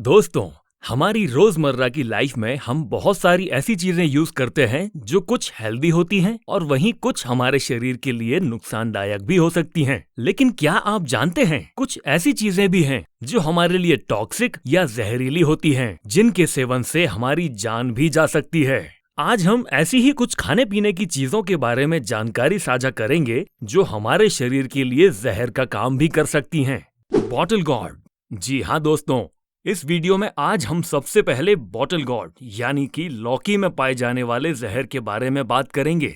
दोस्तों, हमारी रोजमर्रा की लाइफ में हम बहुत सारी ऐसी चीजें यूज करते हैं जो कुछ हेल्दी होती हैं और वहीं कुछ हमारे शरीर के लिए नुकसानदायक भी हो सकती हैं। लेकिन क्या आप जानते हैं कुछ ऐसी चीजें भी हैं जो हमारे लिए टॉक्सिक या जहरीली होती हैं, जिनके सेवन से हमारी जान भी जा सकती है। आज हम ऐसी ही कुछ खाने पीने की चीजों के बारे में जानकारी साझा करेंगे जो हमारे शरीर के लिए जहर का काम भी कर सकती हैं। Bottle guard. जी हाँ दोस्तों, इस वीडियो में आज हम सबसे पहले बॉटल गॉर्ड यानी कि लौकी में पाए जाने वाले जहर के बारे में बात करेंगे।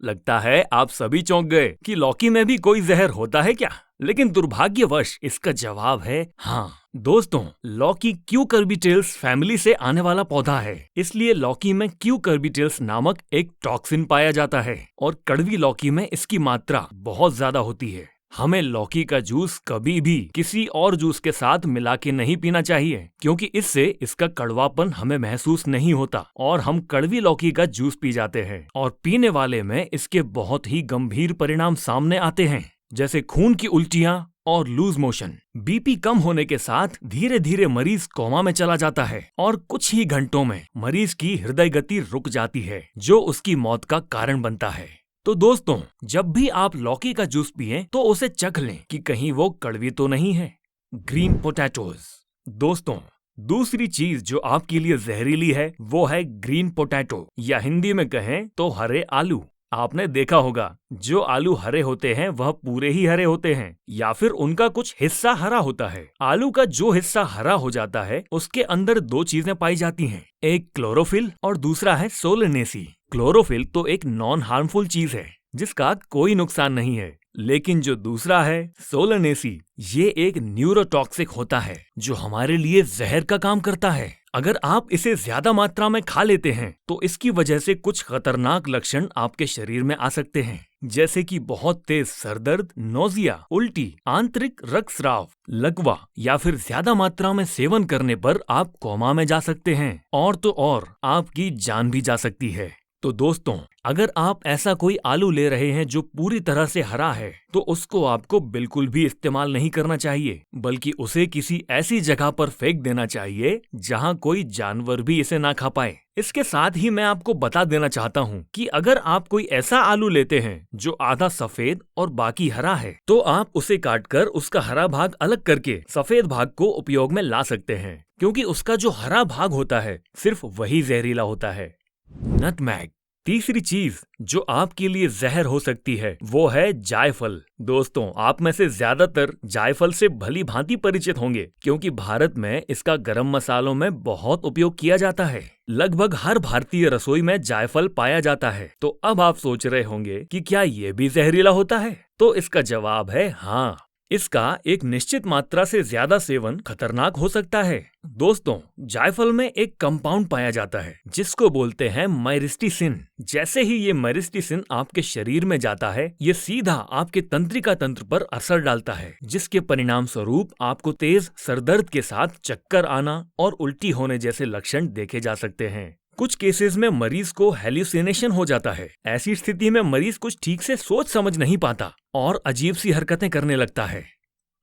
लगता है आप सभी चौंक गए कि लौकी में भी कोई जहर होता है क्या? लेकिन दुर्भाग्यवश इसका जवाब है हाँ। दोस्तों, लौकी क्यूकर्बिटेल्स फैमिली से आने वाला पौधा है, इसलिए लौकी में क्यूकर्बिटेल्स नामक एक टॉक्सिन पाया जाता है और कड़वी लौकी में इसकी मात्रा बहुत ज्यादा होती है। हमें लौकी का जूस कभी भी किसी और जूस के साथ मिला के नहीं पीना चाहिए, क्योंकि इससे इसका कड़वापन हमें महसूस नहीं होता और हम कड़वी लौकी का जूस पी जाते हैं और पीने वाले में इसके बहुत ही गंभीर परिणाम सामने आते हैं, जैसे खून की उल्टियां और लूज मोशन। बीपी कम होने के साथ धीरे धीरे मरीज कोमा में चला जाता है और कुछ ही घंटों में मरीज की हृदय गति रुक जाती है, जो उसकी मौत का कारण बनता है। तो दोस्तों, जब भी आप लौकी का जूस पिएं तो उसे चख लें कि कहीं वो कड़वी तो नहीं है। Green potatoes. दोस्तों, दूसरी चीज जो आपके लिए जहरीली है वो है ग्रीन पोटैटो, या हिंदी में कहें तो हरे आलू। आपने देखा होगा जो आलू हरे होते हैं वह पूरे ही हरे होते हैं या फिर उनका कुछ हिस्सा हरा होता है। आलू का जो हिस्सा हरा हो जाता है उसके अंदर दो चीजें पाई जाती हैं, एक क्लोरोफिल और दूसरा है सोलेनेसी। क्लोरोफिल तो एक नॉन हार्मफुल चीज है जिसका कोई नुकसान नहीं है, लेकिन जो दूसरा है सोलेनेसी, ये एक न्यूरोटॉक्सिक होता है जो हमारे लिए जहर का काम करता है। अगर आप इसे ज्यादा मात्रा में खा लेते हैं तो इसकी वजह से कुछ खतरनाक लक्षण आपके शरीर में आ सकते हैं, जैसे कि बहुत तेज सरदर्द, नोजिया, उल्टी, आंतरिक रक्तस्राव, लकवा या फिर ज्यादा मात्रा में सेवन करने पर आप कोमा में जा सकते हैं और तो और आपकी जान भी जा सकती है। तो दोस्तों, अगर आप ऐसा कोई आलू ले रहे हैं जो पूरी तरह से हरा है तो उसको आपको बिल्कुल भी इस्तेमाल नहीं करना चाहिए, बल्कि उसे किसी ऐसी जगह पर फेंक देना चाहिए जहां कोई जानवर भी इसे ना खा पाए। इसके साथ ही मैं आपको बता देना चाहता हूं कि अगर आप कोई ऐसा आलू लेते हैं जो आधा सफेद और बाकी हरा है तो आप उसे काटकर उसका हरा भाग अलग करके सफेद भाग को उपयोग में ला सकते हैं, क्योंकि उसका जो हरा भाग होता है सिर्फ वही जहरीला होता है। नटमैग। तीसरी चीज जो आपके लिए जहर हो सकती है वो है जायफल। दोस्तों, आप में से ज्यादातर जायफल से भली भांति परिचित होंगे, क्योंकि भारत में इसका गरम मसालों में बहुत उपयोग किया जाता है। लगभग हर भारतीय रसोई में जायफल पाया जाता है। तो अब आप सोच रहे होंगे कि क्या ये भी जहरीला होता है? तो इसका जवाब है हाँ। इसका एक निश्चित मात्रा से ज्यादा सेवन खतरनाक हो सकता है। दोस्तों, जायफल में एक कंपाउंड पाया जाता है जिसको बोलते हैं माइरिस्टिसिन। जैसे ही ये माइरिस्टिसिन आपके शरीर में जाता है, ये सीधा आपके तंत्रिका तंत्र पर असर डालता है, जिसके परिणाम स्वरूप आपको तेज सरदर्द के साथ चक्कर आना और उल्टी होने जैसे लक्षण देखे जा सकते हैं। कुछ केसेस में मरीज को हेल्यूसिनेशन हो जाता है। ऐसी स्थिति में मरीज कुछ ठीक से सोच समझ नहीं पाता और अजीब सी हरकतें करने लगता है।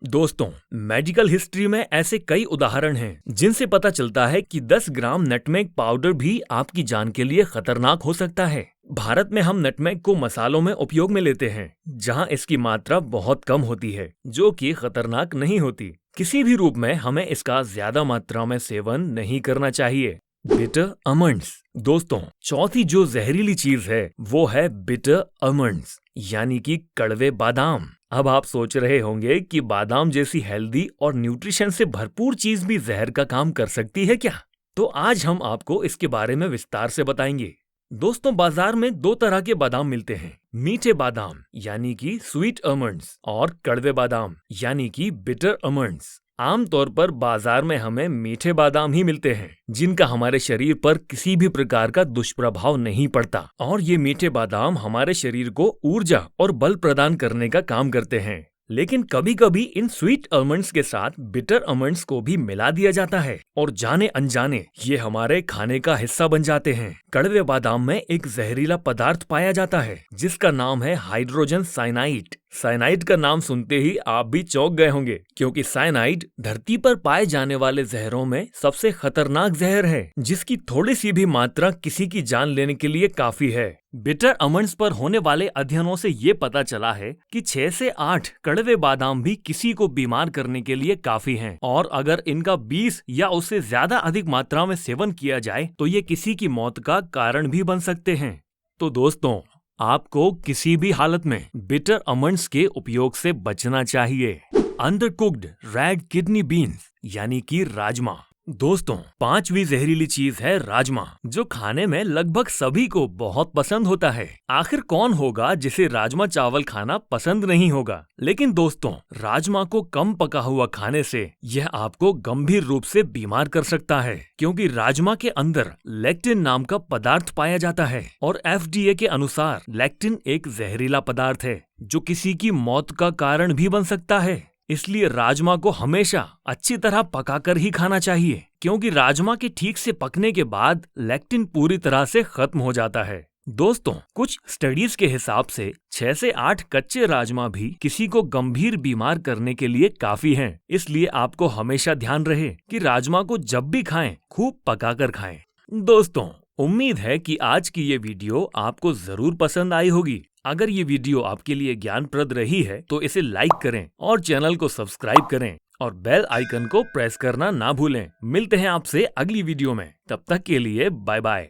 दोस्तों, मेडिकल हिस्ट्री में ऐसे कई उदाहरण हैं जिनसे पता चलता है कि 10 ग्राम नटमेग पाउडर भी आपकी जान के लिए खतरनाक हो सकता है। भारत में हम नटमेग को मसालों में उपयोग में लेते हैं जहां इसकी मात्रा बहुत कम होती है, जो कि खतरनाक नहीं होती। किसी भी रूप में हमें इसका ज्यादा मात्रा में सेवन नहीं करना चाहिए। Bitter almonds. दोस्तों, चौथी जो जहरीली चीज है वो है बिटर आमंड्स, यानी कि कड़वे बादाम। अब आप सोच रहे होंगे कि बादाम जैसी हेल्दी और न्यूट्रिशन से भरपूर चीज भी जहर का काम कर सकती है क्या? तो आज हम आपको इसके बारे में विस्तार से बताएंगे। दोस्तों, बाजार में दो तरह के बादाम मिलते हैं, मीठे बादाम यानी कि स्वीट आमंड्स और कड़वे बादाम यानी कि बिटर आमंड्स। आमतौर पर बाजार में हमें मीठे बादाम ही मिलते हैं जिनका हमारे शरीर पर किसी भी प्रकार का दुष्प्रभाव नहीं पड़ता, और ये मीठे बादाम हमारे शरीर को ऊर्जा और बल प्रदान करने का काम करते हैं। लेकिन कभी कभी इन स्वीट आमंड्स के साथ बिटर आमंड्स को भी मिला दिया जाता है और जाने अनजाने ये हमारे खाने का हिस्सा बन जाते हैं। कड़वे बादाम में एक जहरीला पदार्थ पाया जाता है जिसका नाम है हाइड्रोजन साइनाइड। साइनाइड का नाम सुनते ही आप भी चौंक गए होंगे, क्योंकि साइनाइड धरती पर पाए जाने वाले जहरों में सबसे खतरनाक जहर है, जिसकी थोड़ी सी भी मात्रा किसी की जान लेने के लिए काफी है। बिटर आमंड्स पर होने वाले अध्ययनों से ये पता चला है कि 6 से 8 कड़वे बादाम भी किसी को बीमार करने के लिए काफी हैं, और अगर इनका 20 या उससे ज्यादा अधिक मात्रा में सेवन किया जाए तो ये किसी की मौत का कारण भी बन सकते हैं। तो दोस्तों, आपको किसी भी हालत में बिटर आमंड्स के उपयोग से बचना चाहिए। अंडरकुक्ड रेड किडनी बीन्स यानी कि राजमा। दोस्तों, 5वीं जहरीली चीज है राजमा, जो खाने में लगभग सभी को बहुत पसंद होता है। आखिर कौन होगा जिसे राजमा चावल खाना पसंद नहीं होगा? लेकिन दोस्तों, राजमा को कम पका हुआ खाने से यह आपको गंभीर रूप से बीमार कर सकता है, क्योंकि राजमा के अंदर लेक्टिन नाम का पदार्थ पाया जाता है, और FDA के अनुसार लेक्टिन एक जहरीला पदार्थ है जो किसी की मौत का कारण भी बन सकता है। इसलिए राजमा को हमेशा अच्छी तरह पकाकर ही खाना चाहिए, क्योंकि राजमा के ठीक से पकने के बाद लेक्टिन पूरी तरह से खत्म हो जाता है। दोस्तों, कुछ स्टडीज के हिसाब से 6 से 8 कच्चे राजमा भी किसी को गंभीर बीमार करने के लिए काफी हैं। इसलिए आपको हमेशा ध्यान रहे कि राजमा को जब भी खाएं, खूब पकाकर खाएं। दोस्तों, उम्मीद है कि आज की ये वीडियो आपको जरूर पसंद आई होगी। अगर ये वीडियो आपके लिए ज्ञानप्रद रही है तो इसे लाइक करें और चैनल को सब्सक्राइब करें और बेल आइकन को प्रेस करना ना भूलें। मिलते हैं आपसे अगली वीडियो में, तब तक के लिए बाय बाय।